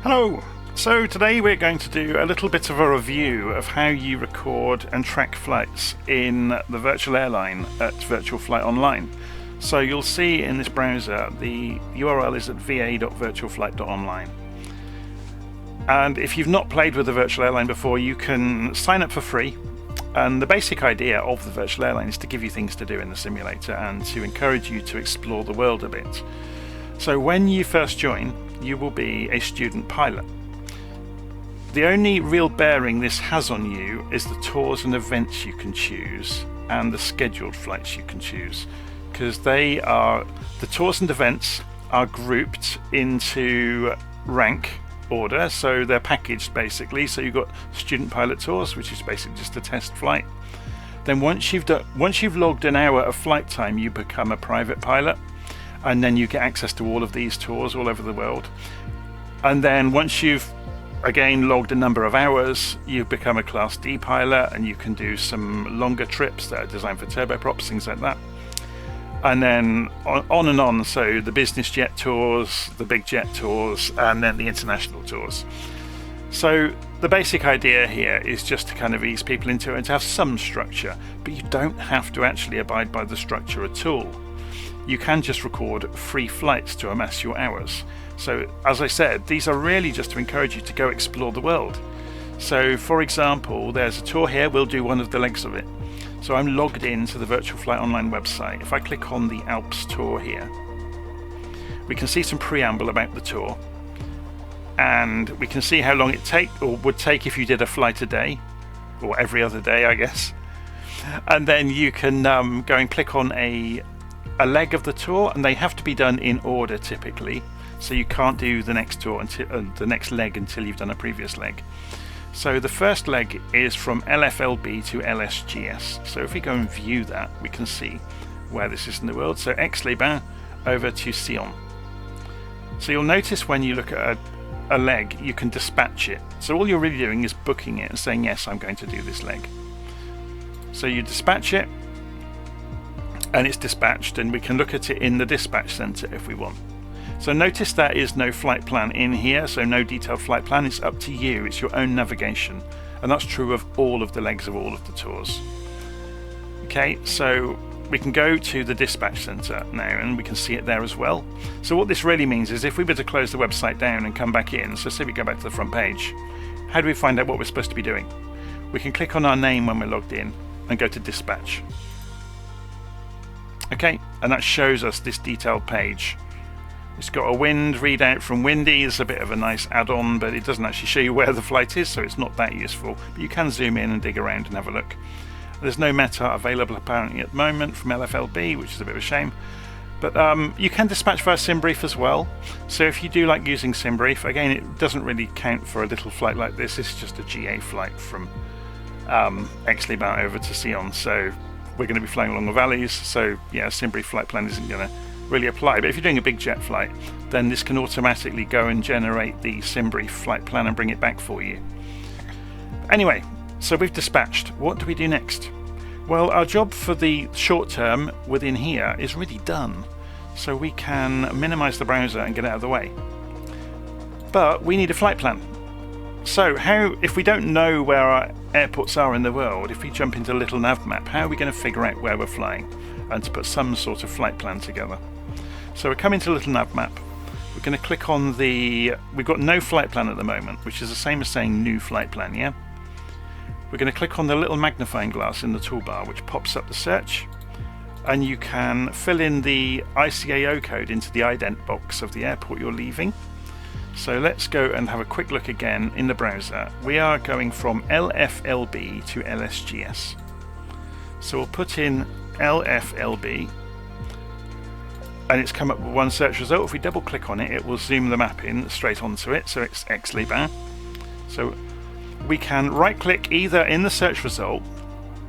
Hello! So today we're going to do a little bit of a review of how you record and track flights in the virtual airline at VirtualFlight.Online. So you'll see in this browser the URL is at va.virtualflight.online. And if you've not played with the virtual airline before, you can sign up for free. And the basic idea of the virtual airline is to give you things to do in the simulator and to encourage you to explore the world a bit. So when you first join, you will be a student pilot. The only real bearing this has on you is the tours and events you can choose and the scheduled flights you can choose, because the tours and events are grouped into rank order, so they're packaged basically. So you've got student pilot tours, which is basically just a test flight. Then once you've logged an hour of flight time, you become a private pilot, and then you get access to all of these tours all over the world. And then once you've again logged a number of hours, you've become a Class D pilot, and you can do some longer trips that are designed for turboprops, things like that. And then on and on, so the business jet tours, the big jet tours, and then the international tours. So the basic idea here is just to kind of ease people into it and to have some structure, but you don't have to actually abide by the structure at all. You can just record free flights to amass your hours. So as I said, these are really just to encourage you to go explore the world. So for example, there's a tour here, we'll do one of the legs of it. So I'm logged into the VirtualFlight.Online website. If I click on the Alps tour here, we can see some preamble about the tour, and we can see how long it would take if you did a flight a day, or every other day, I guess. And then you can go and click on a leg of the tour, and they have to be done in order typically, so you can't do the next tour until the next leg until you've done a previous leg. So the first leg is from LFLB to LSGS. So if we go and view that, we can see where this is in the world. So Aix-les-Bains over to Sion. So you'll notice when you look at a leg, you can dispatch it. So all you're really doing is booking it and saying, yes, I'm going to do this leg. So you dispatch it, and it's dispatched, and we can look at it in the dispatch center if we want. So notice there is no flight plan in here, so no detailed flight plan. It's up to you, it's your own navigation, and that's true of all of the legs of all of the tours. Okay, so we can go to the dispatch center now, and we can see it there as well. So what this really means is if we were to close the website down and come back in, so say we go back to the front page, how do we find out what we're supposed to be doing? We can click on our name when we're logged in and go to dispatch. Okay, and that shows us this detailed page. It's got a wind readout from Windy. It's a bit of a nice add-on, but it doesn't actually show you where the flight is, so it's not that useful. But you can zoom in and dig around and have a look. There's no meta available apparently at the moment from LFLB, which is a bit of a shame. But you can dispatch via Simbrief as well. So if you do like using Simbrief, again, it doesn't really count for a little flight like this. It's just a GA flight from Aix-les-Bains over to Sion. So we're going to be flying along the valleys, so yeah, Simbrief flight plan isn't going to really apply. But if you're doing a big jet flight, then this can automatically go and generate the Simbrief flight plan and bring it back for you. Anyway, so we've dispatched. What do we do next? Well, our job for the short term within here is really done, so we can minimize the browser and get out of the way. But we need a flight plan. So if we don't know where our airports are in the world, if we jump into LittleNavMap, how are we going to figure out where we're flying and to put some sort of flight plan together? So we're coming to LittleNavMap. We're going to click on we've got no flight plan at the moment, which is the same as saying new flight plan, yeah? We're going to click on the little magnifying glass in the toolbar, which pops up the search, and you can fill in the ICAO code into the ident box of the airport you're leaving. So let's go and have a quick look again in the browser. We are going from LFLB to LSGS. So we'll put in LFLB, and it's come up with one search result. If we double click on it, it will zoom the map in straight onto it, so it's Aix-les-Bains. So we can right click either in the search result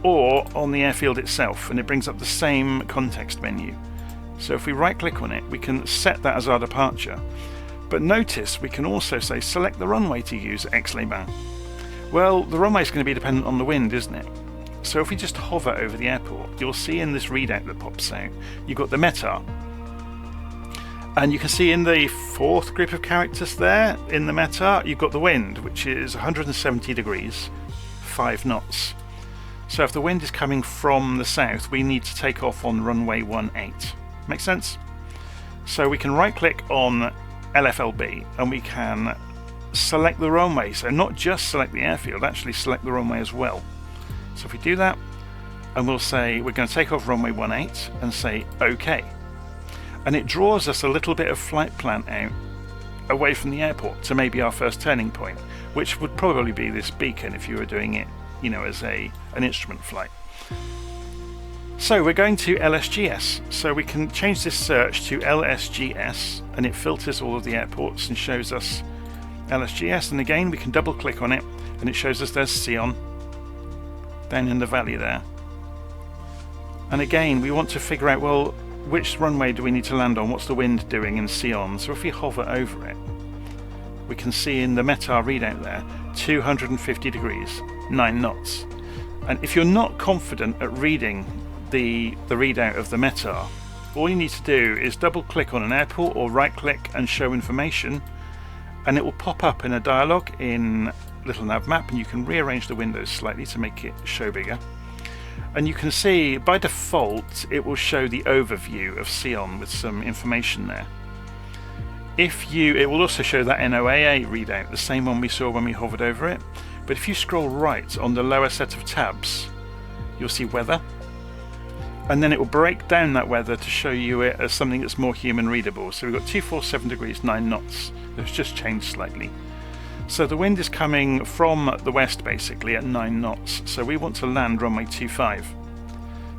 or on the airfield itself, and it brings up the same context menu. So if we right click on it, we can set that as our departure. But notice we can also say select the runway to use at Aix-les-Bains. Well, the runway is going to be dependent on the wind, isn't it? So if we just hover over the airport, you'll see in this readout that pops out, you've got the METAR. And you can see in the fourth group of characters there, in the meta, you've got the wind, which is 170 degrees, 5 knots. So if the wind is coming from the south, we need to take off on runway 18. Make sense? So we can right click on LFLB and we can select the runway. So not just select the airfield, actually select the runway as well. So if we do that, and we'll say we're going to take off runway 18 and say OK. And it draws us a little bit of flight plan out away from the airport to maybe our first turning point, which would probably be this beacon if you were doing it, you know, as an instrument flight. So we're going to LSGS, so we can change this search to LSGS and it filters all of the airports and shows us LSGS, and again we can double click on it and it shows us there's Sion down in the valley there. And again we want to figure out, well, which runway do we need to land on? What's the wind doing in Sion? So if we hover over it, we can see in the METAR readout there, 250 degrees, 9 knots. And if you're not confident at reading the readout of the METAR, all you need to do is double click on an airport or right click and show information, and it will pop up in a dialog in LittleNavMap, and you can rearrange the windows slightly to make it show bigger. And you can see by default it will show the overview of Sion with some information there. It will also show that NOAA readout, the same one we saw when we hovered over it. But if you scroll right on the lower set of tabs, you'll see weather, and then it will break down that weather to show you it as something that's more human readable. So we've got 247 degrees, 9 knots. It's just changed slightly. So the wind is coming from the west basically at 9 knots. So we want to land runway 25.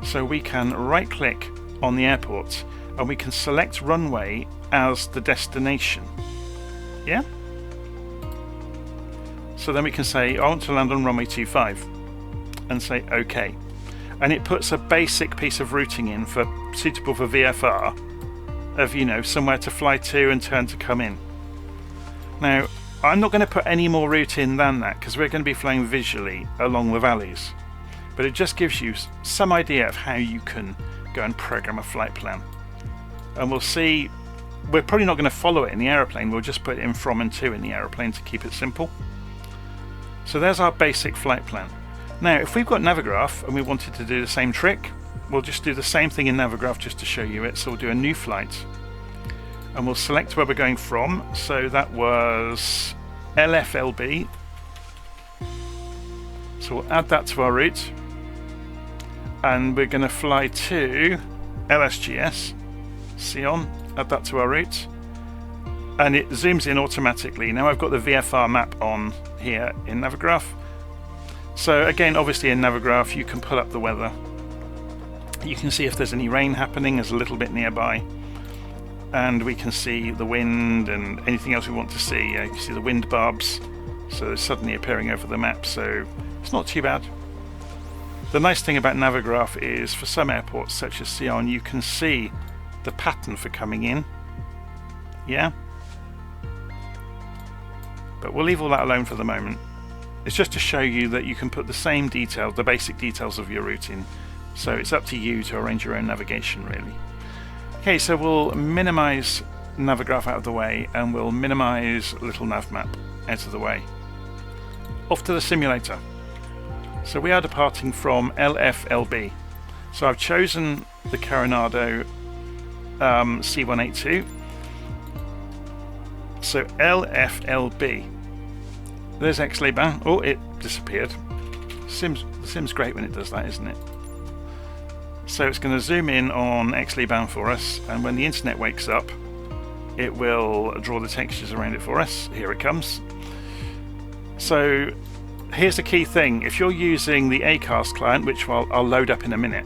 So we can right click on the airport and we can select runway as the destination. Yeah? So then we can say I want to land on runway 25 and say OK. And it puts a basic piece of routing in for suitable for VFR of, you know, somewhere to fly to and turn to come in. Now I'm not going to put any more route in than that because we're going to be flying visually along the valleys, but it just gives you some idea of how you can go and program a flight plan. And we'll see, we're probably not going to follow it in the aeroplane, we'll just put it in from and to in the aeroplane to keep it simple. So there's our basic flight plan. Now if we've got Navigraph and we wanted to do the same trick, we'll just do the same thing in Navigraph just to show you it. So we'll do a new flight and we'll select where we're going from. So that was LFLB. So we'll add that to our route and we're going to fly to LSGS, Sion, add that to our route, and it zooms in automatically. Now I've got the VFR map on here in Navigraph. So again, obviously in Navigraph you can pull up the weather. You can see if there's any rain happening, there's a little bit nearby. And we can see the wind and anything else we want to see. You can see the wind barbs, so they're suddenly appearing over the map, so it's not too bad. The nice thing about Navigraph is for some airports such as Sion you can see the pattern for coming in. Yeah? But we'll leave all that alone for the moment. It's just to show you that you can put the same details, the basic details of your route in, so it's up to you to arrange your own navigation really. Okay, so we'll minimize Navigraph out of the way and we'll minimize LittleNavMap out of the way. Off to the simulator. So we are departing from LFLB. So I've chosen the Coronado C182. So LFLB. There's Aix-les-Bains. Oh, it disappeared. The sim's great when it does that, isn't it? So it's going to zoom in on Aix-les-Bains for us, and when the internet wakes up it will draw the textures around it for us. Here it comes. So here's the key thing. If you're using the ACARS client, which I'll load up in a minute,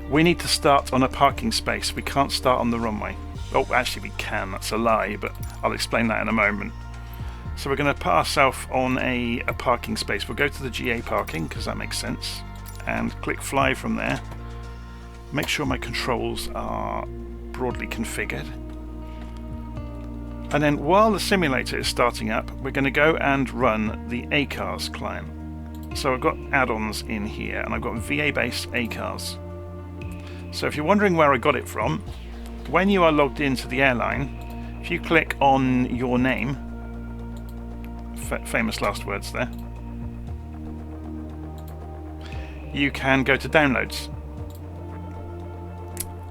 we need to start on a parking space. We can't start on the runway. Oh, actually we can, that's a lie, but I'll explain that in a moment. So we're going to put ourselves on a parking space. We'll go to the GA parking because that makes sense and click fly from there. Make sure my controls are broadly configured. And then while the simulator is starting up, we're going to go and run the ACARS client. So I've got add-ons in here and I've got VA-based ACARS. So if you're wondering where I got it from, when you are logged into the airline, if you click on your name, famous last words there, you can go to downloads.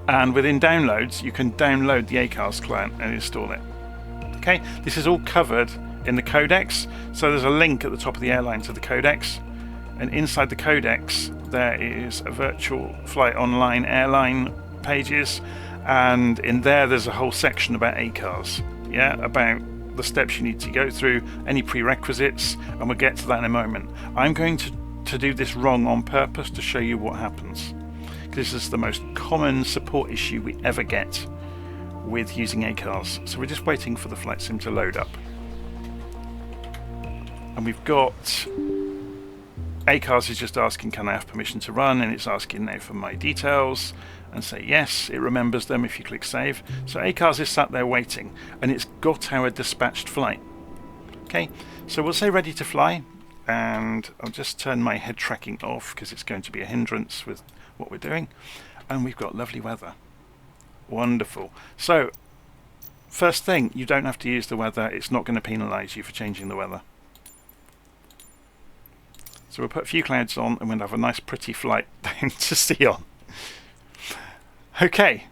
And within downloads, you can download the ACARS client and install it. Okay, this is all covered in the codex. So there's a link at the top of the airline to the codex. And inside the codex, there is a VirtualFlight.Online airline pages. And in there's a whole section about ACARS. Yeah, about the steps you need to go through, any prerequisites, and we'll get to that in a moment. I'm going to do this wrong on purpose to show you what happens. This is the most common support issue we ever get with using ACARS. So we're just waiting for the flight sim to load up. And we've got ACARS is just asking, can I have permission to run? And it's asking now for my details, and say yes. It remembers them if you click save. So ACARS is sat there waiting, and it's got our dispatched flight. Okay, so we'll say ready to fly, and I'll just turn my head tracking off because it's going to be a hindrance with what we're doing. And we've got lovely weather. Wonderful. So first thing, you don't have to use the weather. It's not going to penalize you for changing the weather. So we'll put a few clouds on and we'll have a nice pretty flight down to sea on. Okay,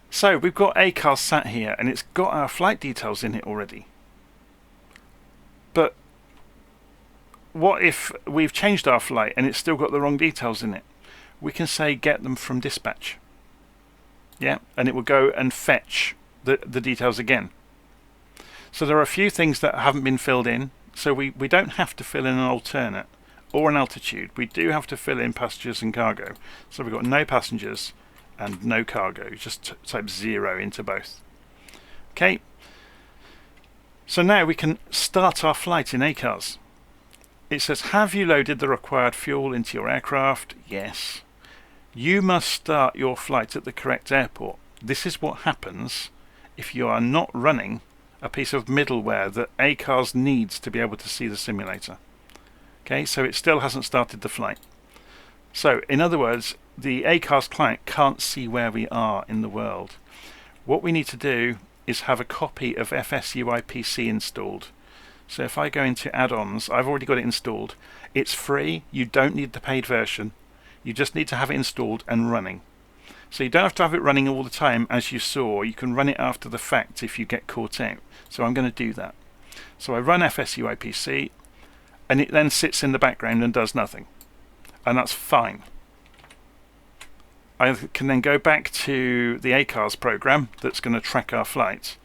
so we've got ACARS sat here and it's got our flight details in it already. But what if we've changed our flight and it's still got the wrong details in it? We can say get them from dispatch. Yeah, and it will go and fetch the details again. So there are a few things that haven't been filled in. So we don't have to fill in an alternate or an altitude. We do have to fill in passengers and cargo. So we've got no passengers and no cargo. Just type 0 into both. Okay. So now we can start our flight in ACARS. It says, have you loaded the required fuel into your aircraft? Yes. You must start your flight at the correct airport. This is what happens if you are not running a piece of middleware that ACARS needs to be able to see the simulator. Okay, so it still hasn't started the flight. So, in other words, the ACARS client can't see where we are in the world. What we need to do is have a copy of FSUIPC installed. So if I go into add-ons, I've already got it installed. It's free, you don't need the paid version. You just need to have it installed and running. So you don't have to have it running all the time, as you saw. You can run it after the fact if you get caught out. So I'm going to do that. So I run FSUIPC, and it then sits in the background and does nothing. And that's fine. I can then go back to the ACARS program that's going to track our flight,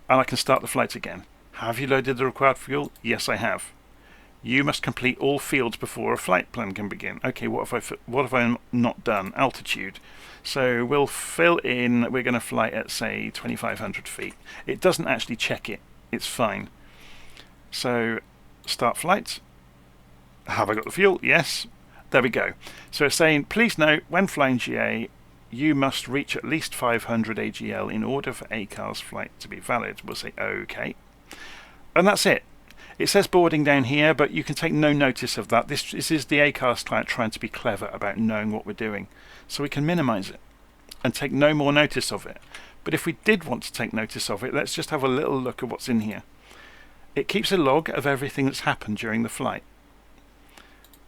and I can start the flight again. Have you loaded the required fuel? Yes, I have. You must complete all fields before a flight plan can begin. Okay, what have I not done? Altitude. So we'll fill in, we're going to fly at, say, 2,500 feet. It doesn't actually check it. It's fine. So, start flight. Have I got the fuel? Yes. There we go. So it's saying, please note, when flying GA, you must reach at least 500 AGL in order for ACARS flight to be valid. We'll say, OK. And that's it. It says boarding down here, but you can take no notice of that. This is the ACARS client trying to be clever about knowing what we're doing. So we can minimize it and take no more notice of it. But if we did want to take notice of it, let's just have a little look at what's in here. It keeps a log of everything that's happened during the flight.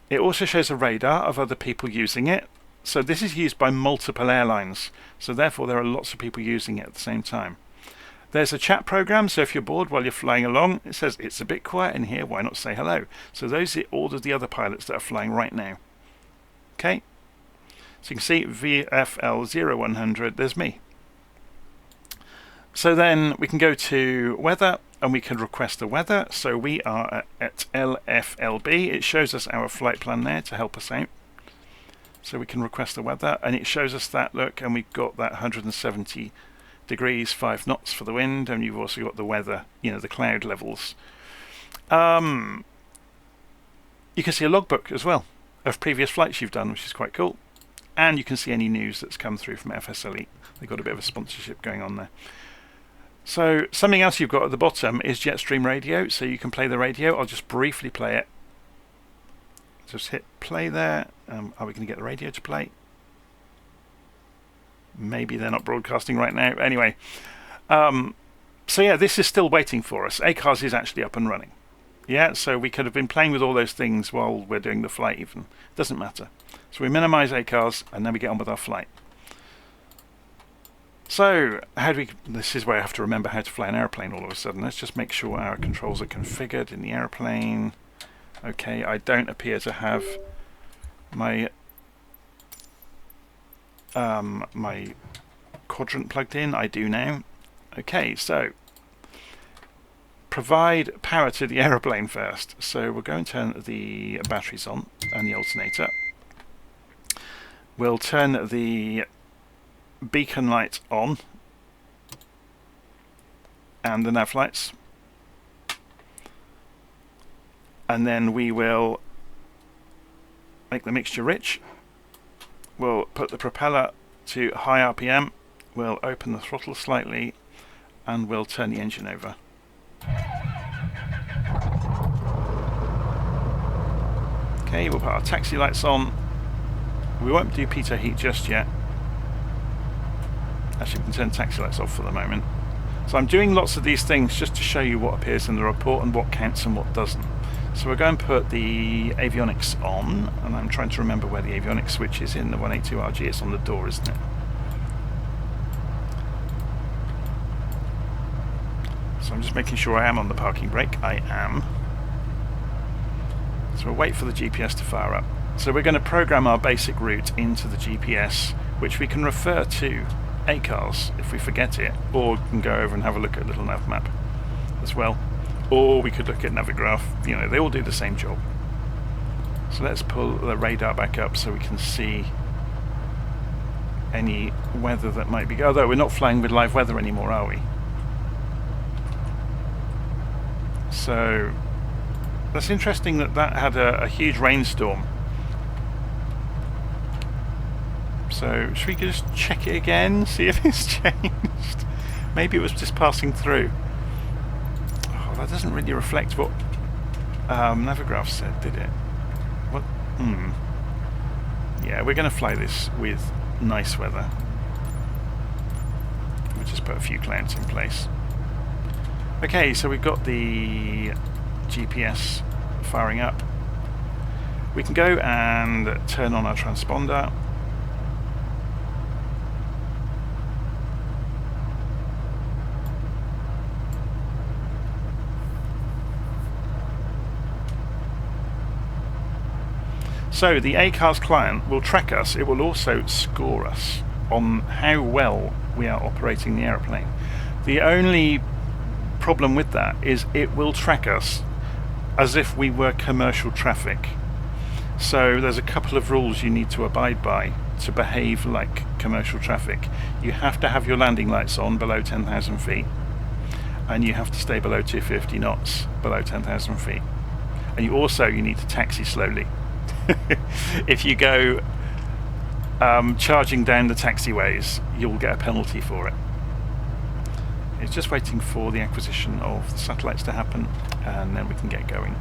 It also shows a radar of other people using it. So this is used by multiple airlines. So therefore there are lots of people using it at the same time. There's a chat program, so if you're bored while you're flying along, it says it's a bit quiet in here, why not say hello? So those are all of the other pilots that are flying right now. Okay, so you can see VFL0100, there's me. So then we can go to weather and we can request a weather. So we are at LFLB. It shows us our flight plan there to help us out. So we can request a weather and it shows us that, look, and we've got that 170 degrees, 5 knots for the wind, and you've also got the weather, the cloud levels. You can see a logbook as well of previous flights you've done, which is quite cool. And you can see any news that's come through from FS Elite. They've got a bit of a sponsorship going on there. So something else you've got at the bottom is Jetstream radio, so you can play the radio. I'll just briefly play it. Just hit play there. Are we going to get the radio to play? Maybe they're not broadcasting right now. Anyway, so yeah, this is still waiting for us. ACARS is actually up and running. Yeah, so we could have been playing with all those things while we're doing the flight even. Doesn't matter. So we minimize ACARS and then we get on with our flight. So, this is where I have to remember how to fly an airplane all of a sudden. Let's just make sure our controls are configured in the airplane. Okay, I don't appear to have my my quadrant plugged in. I do now. Okay, so provide power to the aeroplane first. So we're going to turn the batteries on and the alternator. We'll turn the beacon light on and the nav lights, and then we will make the mixture rich. We'll put the propeller to high RPM, we'll open the throttle slightly, and we'll turn the engine over. Okay, we'll put our taxi lights on. We won't do pitot heat just yet. Actually, we can turn taxi lights off for the moment. So I'm doing lots of these things just to show you what appears in the report and what counts and what doesn't. So we're going to put the avionics on, and I'm trying to remember where the avionics switch is in the 182RG. It's on the door, isn't it? So I'm just making sure I am on the parking brake. I am. So we'll wait for the GPS to fire up. So we're going to program our basic route into the GPS, which we can refer to ACARS if we forget it, or we can go over and have a look at LittleNavMap as well, or we could look at Navigraph. You know, they all do the same job. So let's pull the radar back up so we can see any weather that might be, although we're not flying with live weather anymore, are we? So that's interesting that had a huge rainstorm. So should we just check it again, see if it's changed? Maybe it was just passing through. Oh, that doesn't really reflect what Navigraph said, did it? What? Yeah, we're going to fly this with nice weather. We'll just put a few clouds in place. Okay, so we've got the GPS firing up. We can go and turn on our transponder. So the ACARS client will track us. It will also score us on how well we are operating the aeroplane. The only problem with that is it will track us as if we were commercial traffic. So there's a couple of rules you need to abide by to behave like commercial traffic. You have to have your landing lights on below 10,000 feet, and you have to stay below 250 knots below 10,000 feet. And you need to taxi slowly. If you go charging down the taxiways, you'll get a penalty for it. It's just waiting for the acquisition of the satellites to happen, and then we can get going.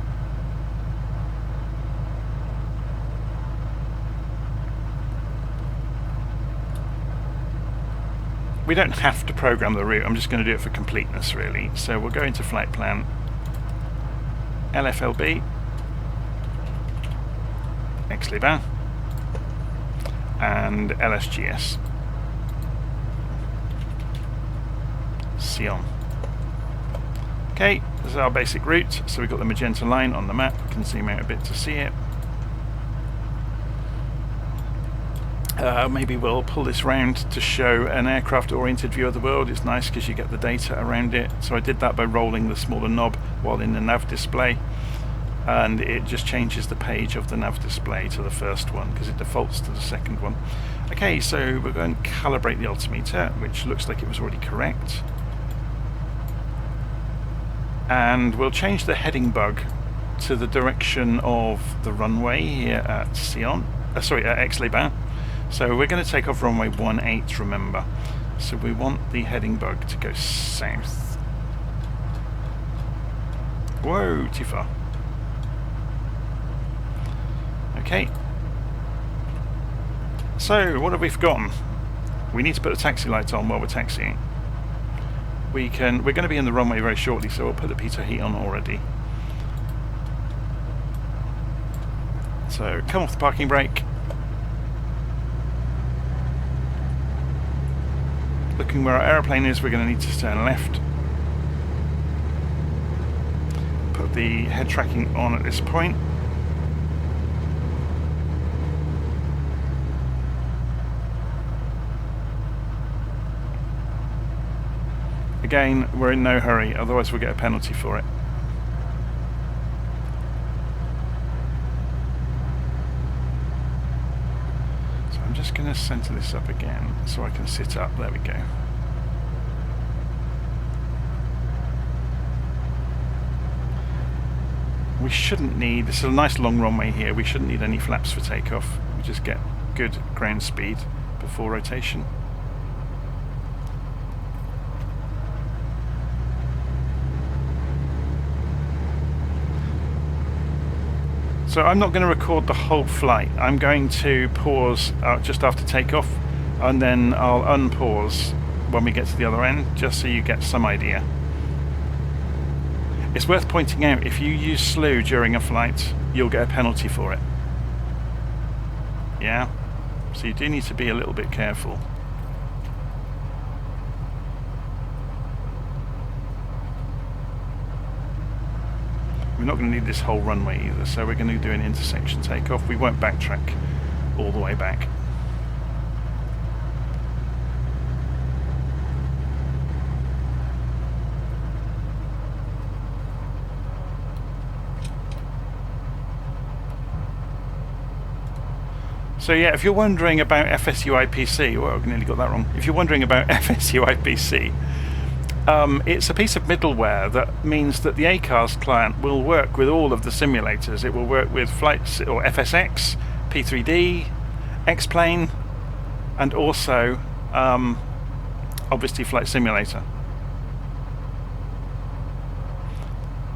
We don't have to program the route, I'm just going to do it for completeness really. So we'll go into flight plan, LFLB, XLiban, and LSGS. Sion. Okay, this is our basic route. So we've got the magenta line on the map. We can zoom out a bit to see it. Maybe we'll pull this round to show an aircraft-oriented view of the world. It's nice because you get the data around it. So I did that by rolling the smaller knob while in the nav display, and it just changes the page of the nav display to the first one because it defaults to the second one. Okay, so we're going to calibrate the altimeter, which looks like it was already correct. And we'll change the heading bug to the direction of the runway here at XLiban. So we're going to take off runway 18, remember. So we want the heading bug to go south. Whoa, too far. Okay. So, what have we forgotten? We need to put the taxi lights on while we're taxiing. We're going to be in the runway very shortly, so we'll put the pitot heat on already. So come off the parking brake. Looking where our aeroplane is, we're going to need to turn left. Put the head tracking on at this point. Again, we're in no hurry, otherwise we'll get a penalty for it. So I'm just going to centre this up again so I can sit up. There we go. We shouldn't need, this is a nice long runway here, we shouldn't need any flaps for takeoff. We just get good ground speed before rotation. So I'm not going to record the whole flight. I'm going to pause just after takeoff, and then I'll unpause when we get to the other end, just so you get some idea. It's worth pointing out, if you use slew during a flight, you'll get a penalty for it. Yeah? So you do need to be a little bit careful. We're not going to need this whole runway either, so we're going to do an intersection takeoff. We won't backtrack all the way back. So yeah, if you're wondering about FSUIPC, well, I've nearly got that wrong. If you're wondering about FSUIPC, it's a piece of middleware that means that the ACARS client will work with all of the simulators. It will work with flights or FSX, P3D, X-Plane, and also obviously Flight Simulator.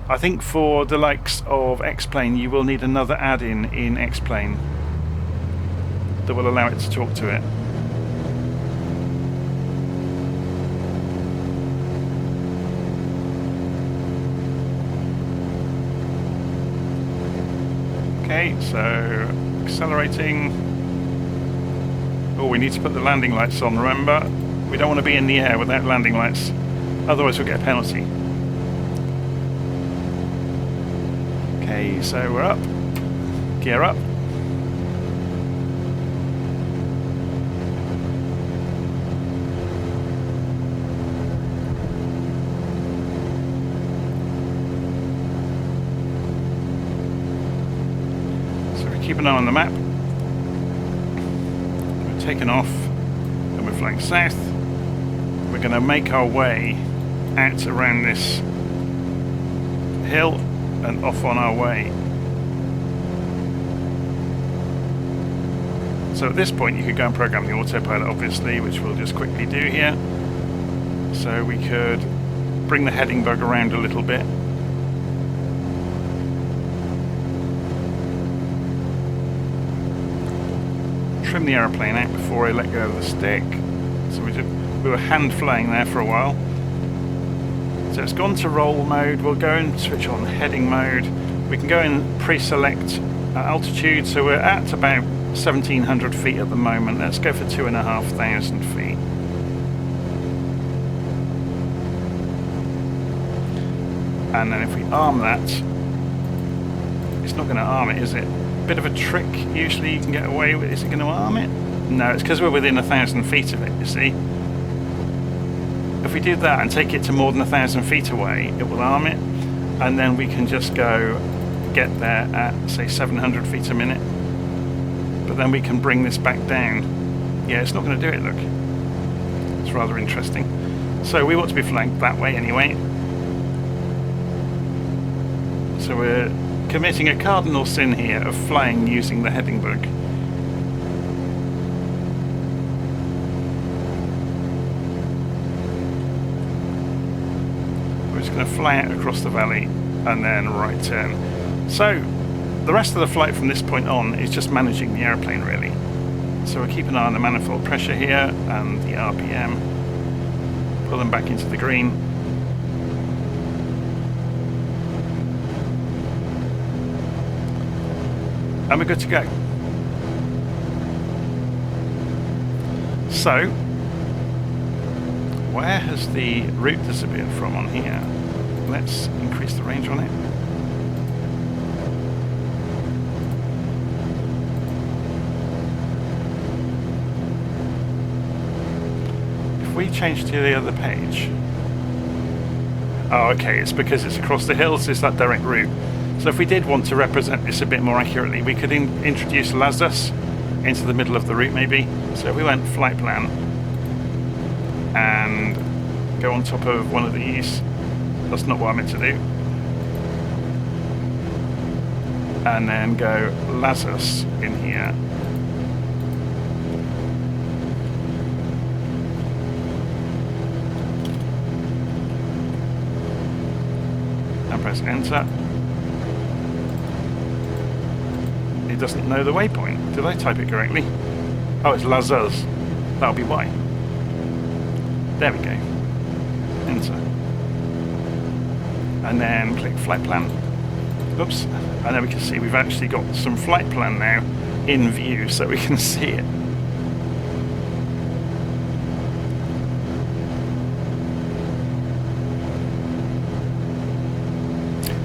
I think for the likes of X-Plane, you will need another add-in in X-Plane that will allow it to talk to it. Okay, so accelerating. Oh, we need to put the landing lights on, remember? We don't want to be in the air without landing lights, otherwise we'll get a penalty. Okay, so we're up. Gear up. Keep an eye on the map. We're taking off and we're flying south. We're going to make our way out around this hill and off on our way. So at this point you could go and program the autopilot, obviously, which we'll just quickly do here. So we could bring the heading bug around a little bit. Trim the aeroplane out before I let go of the stick. So we were hand flying there for a while. So it's gone to roll mode. We'll go and switch on heading mode. We can go and pre-select altitude. So we're at about 1,700 feet at the moment. Let's go for 2,500 feet. And then if we arm that, it's not going to arm it, is it? Bit of a trick usually you can get away with. Is it going to arm it? No, it's because we're within 1,000 feet of it, you see. If we do that and take it to more than 1,000 feet away, it will arm it, and then we can just go get there at, say, 700 feet a minute. But then we can bring this back down. Yeah, it's not going to do it, look. It's rather interesting. So we want to be flying that way anyway. So we're committing a cardinal sin here of flying using the heading bug. We're just going to fly out across the valley and then right turn. So the rest of the flight from this point on is just managing the airplane, really. So we'll keep an eye on the manifold pressure here and the RPM. Pull them back into the green. And we're good to go. So, where has the route disappeared from on here? Let's increase the range on it. If we change to the other page... Oh, okay, it's because it's across the hills, it's that direct route. So if we did want to represent this a bit more accurately, we could introduce lasers into the middle of the route maybe. So if we went flight plan and go on top of one of these, that's not what I meant to do, and then go lasers in here, and press enter. It doesn't know the waypoint. Did I type it correctly? Oh, it's lasers. That'll be why. There we go. Enter. And then click flight plan. Oops. And then we can see we've actually got some flight plan now in view, so we can see it.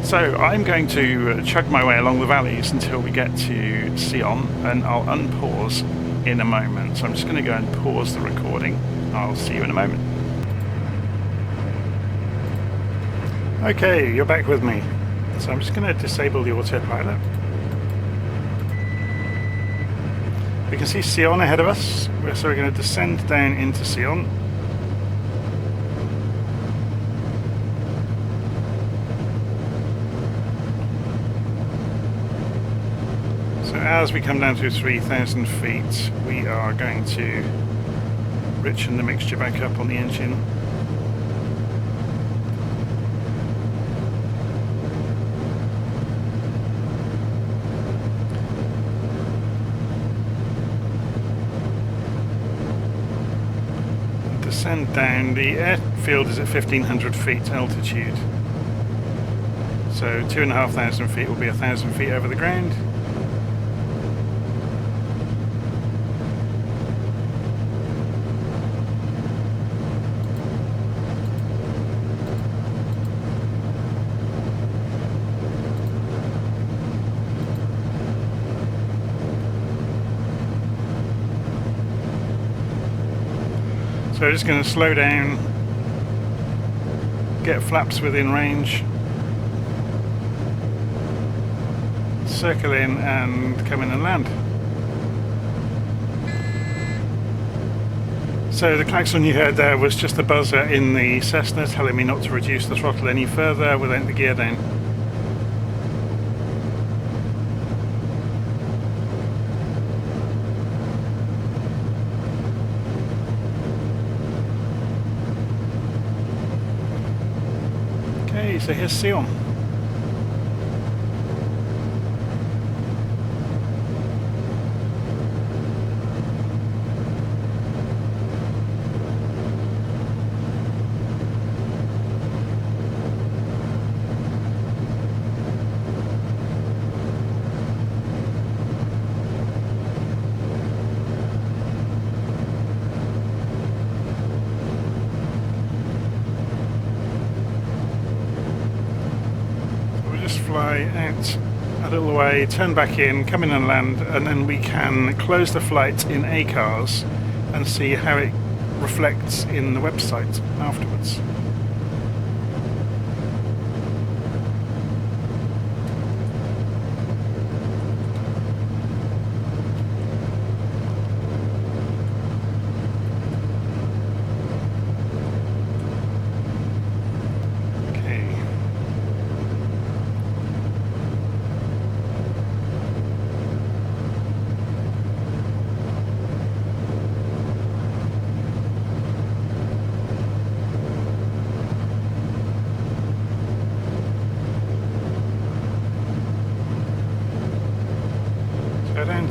So I'm going to chug my way along the valleys until we get to Sion, and I'll unpause in a moment. So I'm just going to go and pause the recording. I'll see you in a moment. Okay, you're back with me. So I'm just going to disable the autopilot. We can see Sion ahead of us, so we're going to descend down into Sion. As we come down to 3,000 feet, we are going to richen the mixture back up on the engine. Descend down. The airfield is at 1,500 feet altitude. So 2,500 feet will be 1,000 feet over the ground. So I'm just going to slow down, get flaps within range, circle in and come in and land. So the klaxon you heard there was just the buzzer in the Cessna telling me not to reduce the throttle any further without the gear down. So here's Sion. Fly out a little way, turn back in, come in and land, and then we can close the flight in ACARS and see how it reflects in the website afterwards.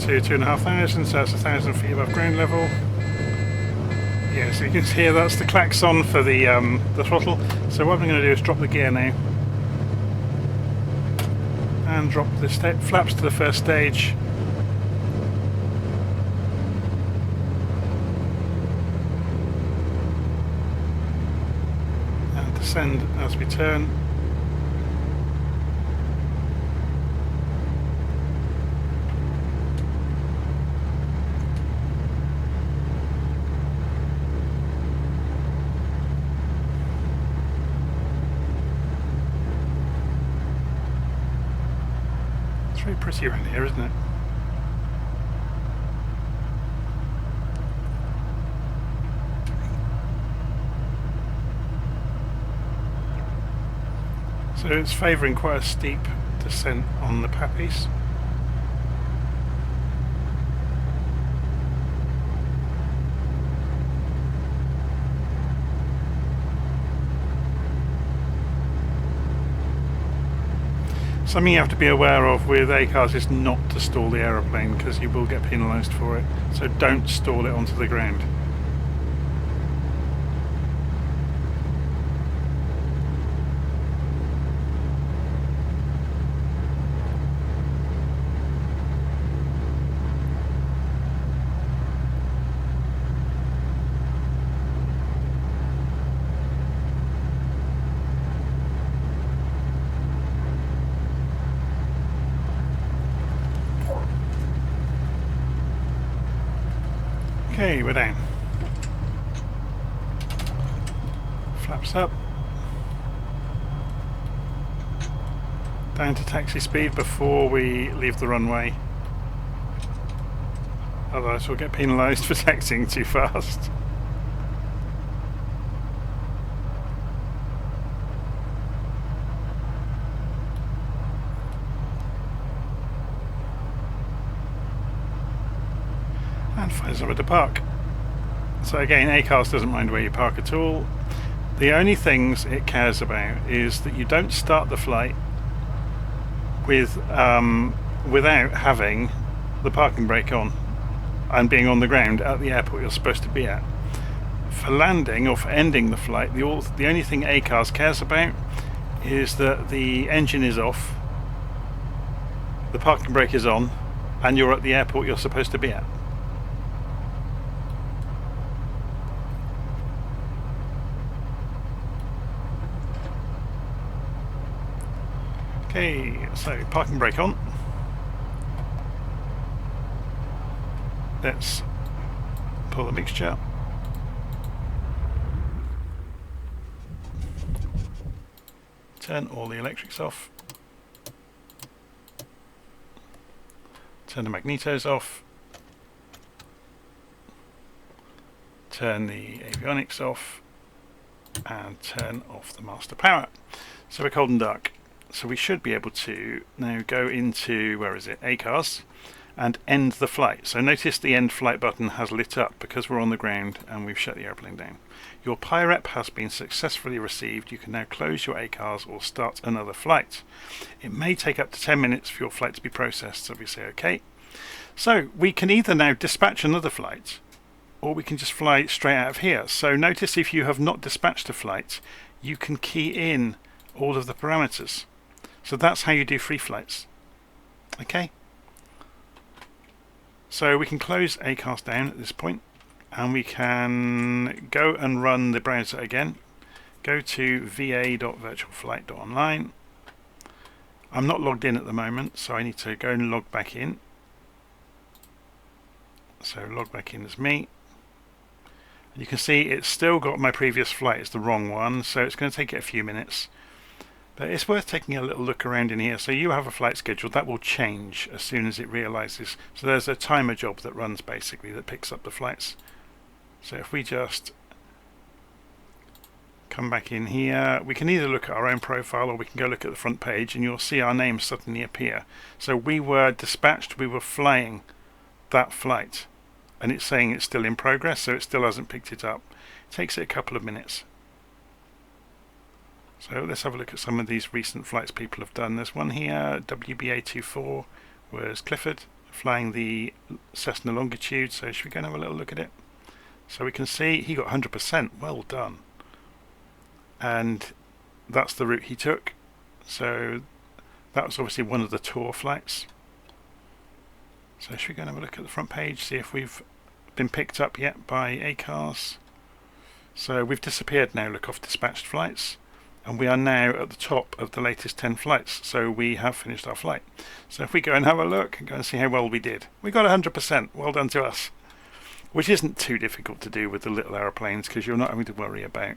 to 2,500, so that's 1,000 feet above ground level. Yeah, so you can hear that's the klaxon for the throttle. So what I'm going to do is drop the gear now and drop the flaps to the first stage. And descend as we turn. It's very pretty around here, isn't it? So it's favouring quite a steep descent on the pappies. Something you have to be aware of with ACARS is not to stall the aeroplane, because you will get penalised for it. So don't stall it onto the ground. Okay, we're down. Flaps up. Down to taxi speed before we leave the runway. Otherwise we'll get penalised for taxiing too fast. And find somewhere to park. So again, ACARS doesn't mind where you park at all. The only things it cares about is that you don't start the flight with without having the parking brake on and being on the ground at the airport you're supposed to be at. For landing or for ending the flight, the only thing ACARS cares about is that the engine is off, the parking brake is on, and you're at the airport you're supposed to be at. Okay, so parking brake on. Let's pull the mixture. Turn all the electrics off. Turn the magnetos off. Turn the avionics off. And turn off the master power. So we're cold and dark. So we should be able to now go into, where is it, ACARS, and end the flight. So notice the end flight button has lit up because we're on the ground and we've shut the airplane down. Your PIREP has been successfully received. You can now close your ACARS or start another flight. It may take up to 10 minutes for your flight to be processed, so we say OK. So we can either now dispatch another flight or we can just fly straight out of here. So notice if you have not dispatched a flight, you can key in all of the parameters. So that's how you do free flights. Okay. So we can close ACARS down at this point, and we can go and run the browser again. Go to va.virtualflight.online. I'm not logged in at the moment, so I need to go and log back in. So log back in as me. And you can see it's still got my previous flight. It's the wrong one, so it's going to take it a few minutes. But it's worth taking a little look around in here. So you have a flight scheduled that will change as soon as it realizes. So there's a timer job that runs basically that picks up the flights. So if we just come back in here, we can either look at our own profile or we can go look at the front page and you'll see our names suddenly appear. So we were dispatched, we were flying that flight, and it's saying it's still in progress, so it still hasn't picked it up. It takes it a couple of minutes. So let's have a look at some of these recent flights people have done. There's one here, WBA24 was Clifford, flying the Cessna Longitude. So should we go and have a little look at it? So we can see he got 100%. Well done. And that's the route he took. So that was obviously one of the tour flights. So should we go and have a look at the front page, see if we've been picked up yet by ACARS. So we've disappeared now, look, off dispatched flights, and we are now at the top of the latest 10 flights, so we have finished our flight. So if we go and have a look and go and see how well we did, we got 100%, well done to us, which isn't too difficult to do with the little aeroplanes, because you're not having to worry about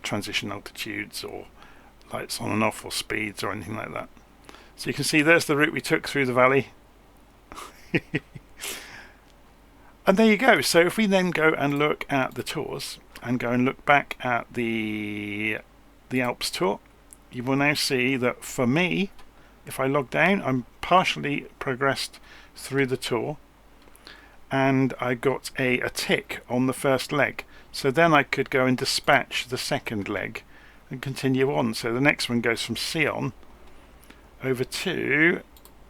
transition altitudes or lights on and off or speeds or anything like that. So you can see there's the route we took through the valley. And there you go. So if we then go and look at the tours and go and look back at the Alps tour, you will now see that for me, if I log down, I'm partially progressed through the tour, and I got a tick on the first leg. So then I could go and dispatch the second leg and continue on. So the next one goes from Sion over to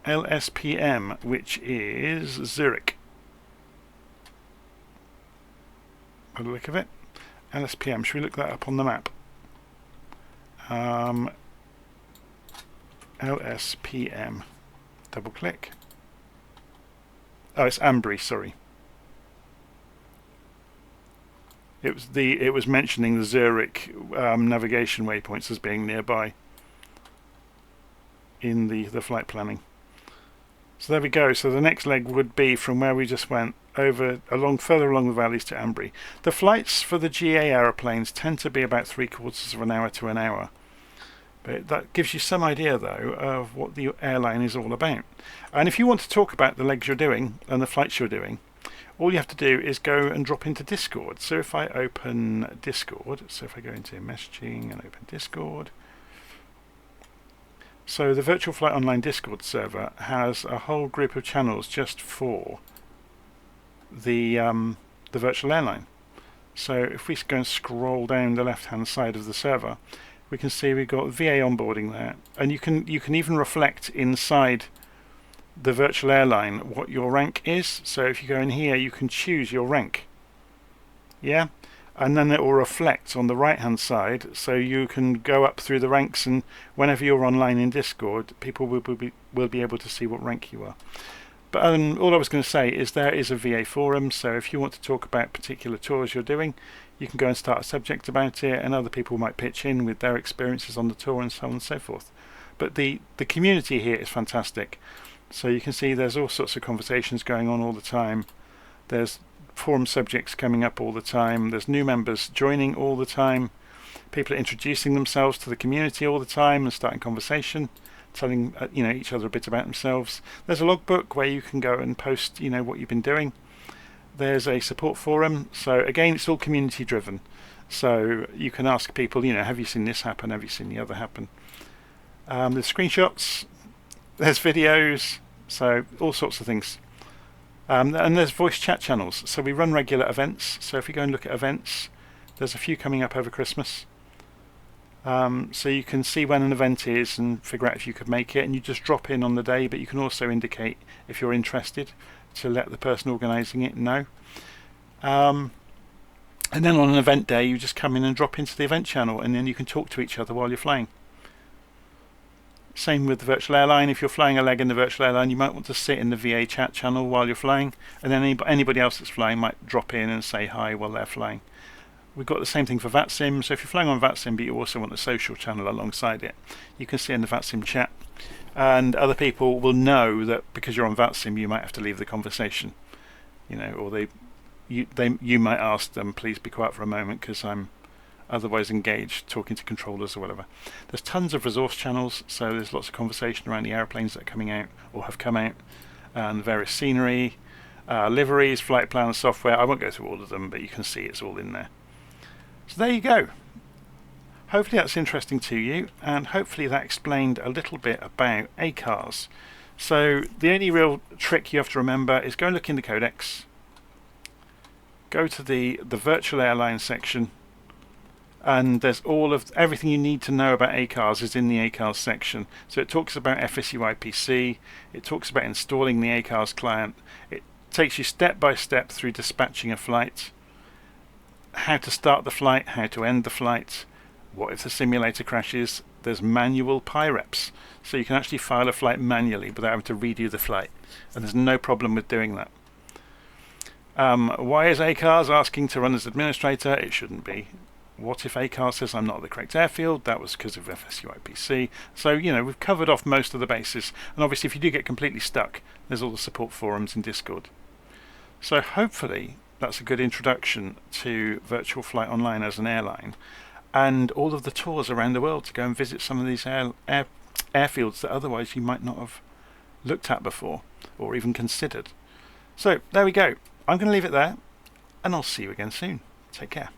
LSPM, which is Zurich. By the look of it, LSPM. Should we look that up on the map? LSPM. Double click. Oh, it's Ambry. Sorry. It was mentioning the Zurich navigation waypoints as being nearby in the flight planning. So there we go. So the next leg would be from where we just went further along the valleys to Ambry. The flights for the GA aeroplanes tend to be about 3/4 of an hour to an hour. But that gives you some idea, though, of what the airline is all about. And if you want to talk about the legs you're doing and the flights you're doing, all you have to do is go and drop into Discord. So if I open Discord, so if I go into messaging and open Discord, so the VirtualFlight.Online Discord server has a whole group of channels just for the virtual airline. So if we go and scroll down the left-hand side of the server, we can see we've got VA onboarding there, and you can even reflect inside the virtual airline what your rank is. So if you go in here, you can choose your rank. Yeah. And then it will reflect on the right hand side, so you can go up through the ranks, and whenever you're online in Discord, people will be able to see what rank you are. But all I was going to say is there is a VA forum, so if you want to talk about particular tours you're doing, you can go and start a subject about it, and other people might pitch in with their experiences on the tour and so on and so forth. But the community here is fantastic. So you can see there's all sorts of conversations going on all the time. There's forum subjects coming up all the time. There's new members joining all the time. People are introducing themselves to the community all the time and starting conversation, telling each other a bit about themselves. There's a logbook where you can go and post what you've been doing. There's a support forum. So again, it's all community driven. So you can ask people, have you seen this happen? Have you seen the other happen? There's screenshots. There's videos. So all sorts of things. And there's voice chat channels, so we run regular events. So if you go and look at events, there's a few coming up over Christmas. So you can see when an event is and figure out if you could make it, and you just drop in on the day, but you can also indicate if you're interested to let the person organising it know. And then on an event day, you just come in and drop into the event channel, and then you can talk to each other while you're flying. Same with the virtual airline. If you're flying a leg in the virtual airline, you might want to sit in the VA chat channel while you're flying, and then anybody else that's flying might drop in and say hi while they're flying. We've got the same thing for VATSIM, so if you're flying on VATSIM but you also want the social channel alongside it, you can sit in the VATSIM chat, and other people will know that because you're on VATSIM you might have to leave the conversation, or you might ask them, please be quiet for a moment because I'm otherwise engaged talking to controllers or whatever. There's tons of resource channels, so there's lots of conversation around the airplanes that are coming out or have come out, and various scenery, liveries, flight plan software. I won't go through all of them, but you can see it's all in there. So there you go. Hopefully that's interesting to you, and hopefully that explained a little bit about ACARS. So the only real trick you have to remember is go and look in the codex, go to the virtual airline section, and there's everything you need to know about ACARS is in the ACARS section. So it talks about FSUIPC, it talks about installing the ACARS client, it takes you step by step through dispatching a flight, how to start the flight, how to end the flight, what if the simulator crashes. There's manual PIREPs, so you can actually file a flight manually without having to redo the flight, and there's no problem with doing that. Why is ACARS asking to run as administrator? It shouldn't be. What if ACARS says I'm not at the correct airfield? That was because of FSUIPC. So, we've covered off most of the bases. And obviously, if you do get completely stuck, there's all the support forums in Discord. So hopefully, that's a good introduction to VirtualFlight.Online as an airline, and all of the tours around the world to go and visit some of these airfields that otherwise you might not have looked at before or even considered. So, there we go. I'm going to leave it there, and I'll see you again soon. Take care.